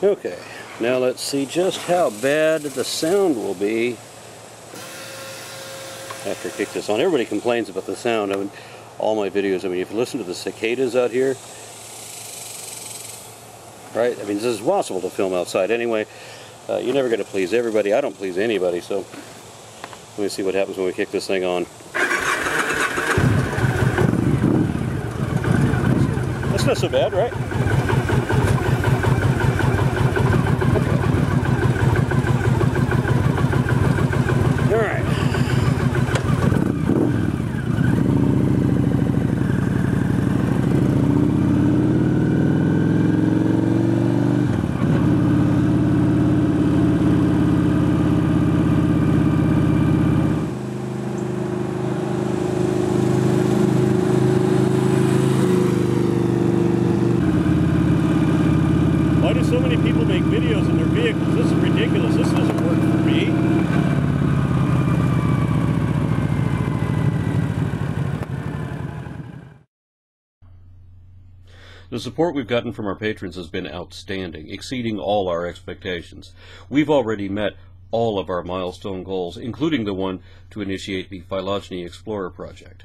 Okay, now let's see just how bad the sound will be after I kick this on. Everybody complains about the sound. I mean, all my videos, I mean, if you listen to the cicadas out here, right? I mean, this is impossible to film outside anyway. You're never going to please everybody. I don't please anybody, so let me see what happens when we kick this thing on. That's not so bad, right? Why do so many people make videos in their vehicles? This is ridiculous. This doesn't work for me. The support we've gotten from our patrons has been outstanding, exceeding all our expectations. We've already met all of our milestone goals, including the one to initiate the Phylogeny Explorer project.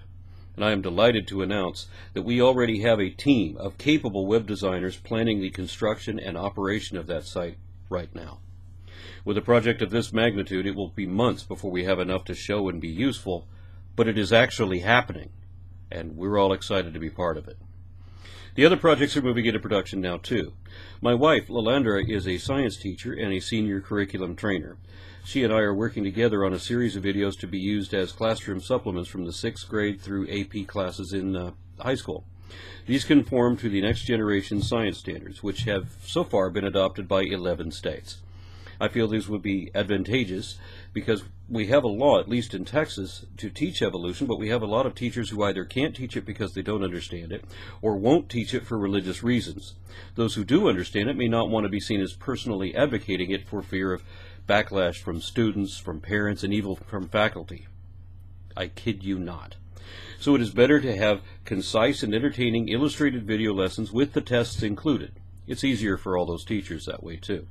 And I am delighted to announce that we already have a team of capable web designers planning the construction and operation of that site right now. With a project of this magnitude, it will be months before we have enough to show and be useful, but it is actually happening, and we're all excited to be part of it. The other projects are moving into production now too. My wife, Lalandra, is a science teacher and a senior curriculum trainer. She and I are working together on a series of videos to be used as classroom supplements from the 6th grade through AP classes in high school. These conform to the next generation science standards, which have so far been adopted by 11 states. I feel these would be advantageous because we have a law, at least in Texas, to teach evolution, but we have a lot of teachers who either can't teach it because they don't understand it, or won't teach it for religious reasons. Those who do understand it may not want to be seen as personally advocating it for fear of backlash from students, from parents, and even from faculty. I kid you not. So it is better to have concise and entertaining illustrated video lessons with the tests included. It's easier for all those teachers that way too.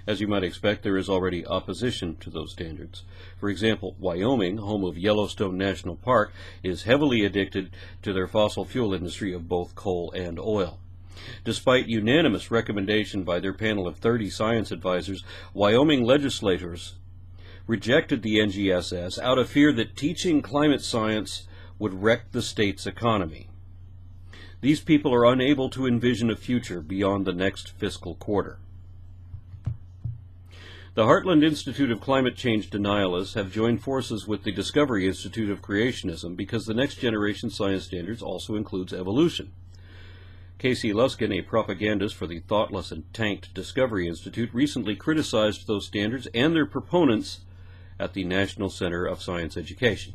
As you might expect, there is already opposition to those standards. For example, Wyoming, home of Yellowstone National Park, is heavily addicted to their fossil fuel industry of both coal and oil. Despite unanimous recommendation by their panel of 30 science advisors, Wyoming legislators rejected the NGSS out of fear that teaching climate science would wreck the state's economy. These people are unable to envision a future beyond the next fiscal quarter. The Heartland Institute of Climate Change Denialists have joined forces with the Discovery Institute of Creationism because the next generation science standards also includes evolution. Casey Luskin, a propagandist for the thoughtless and tanked Discovery Institute, recently criticized those standards and their proponents at the National Center of Science Education.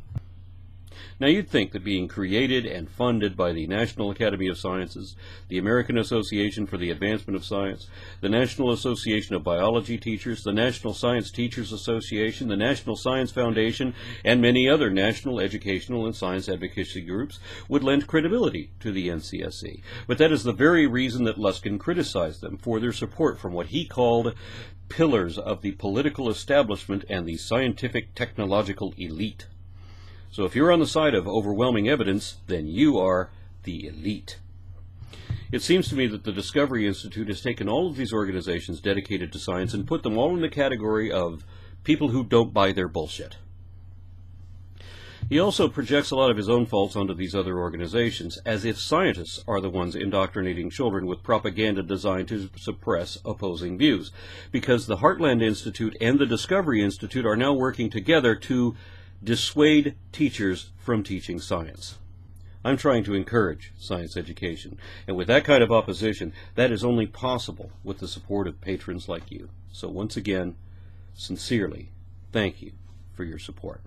Now, you'd think that being created and funded by the National Academy of Sciences, the American Association for the Advancement of Science, the National Association of Biology Teachers, the National Science Teachers Association, the National Science Foundation, and many other national educational and science advocacy groups would lend credibility to the NCSE. But that is the very reason that Luskin criticized them for their support from what he called pillars of the political establishment and the scientific technological elite. So if you're on the side of overwhelming evidence, then you are the elite. It seems to me that the Discovery Institute has taken all of these organizations dedicated to science and put them all in the category of people who don't buy their bullshit. He also projects a lot of his own faults onto these other organizations, as if scientists are the ones indoctrinating children with propaganda designed to suppress opposing views, because the Heartland Institute and the Discovery Institute are now working together to dissuade teachers from teaching science. I'm trying to encourage science education, and with that kind of opposition, that is only possible with the support of patrons like you. So once again, sincerely, thank you for your support.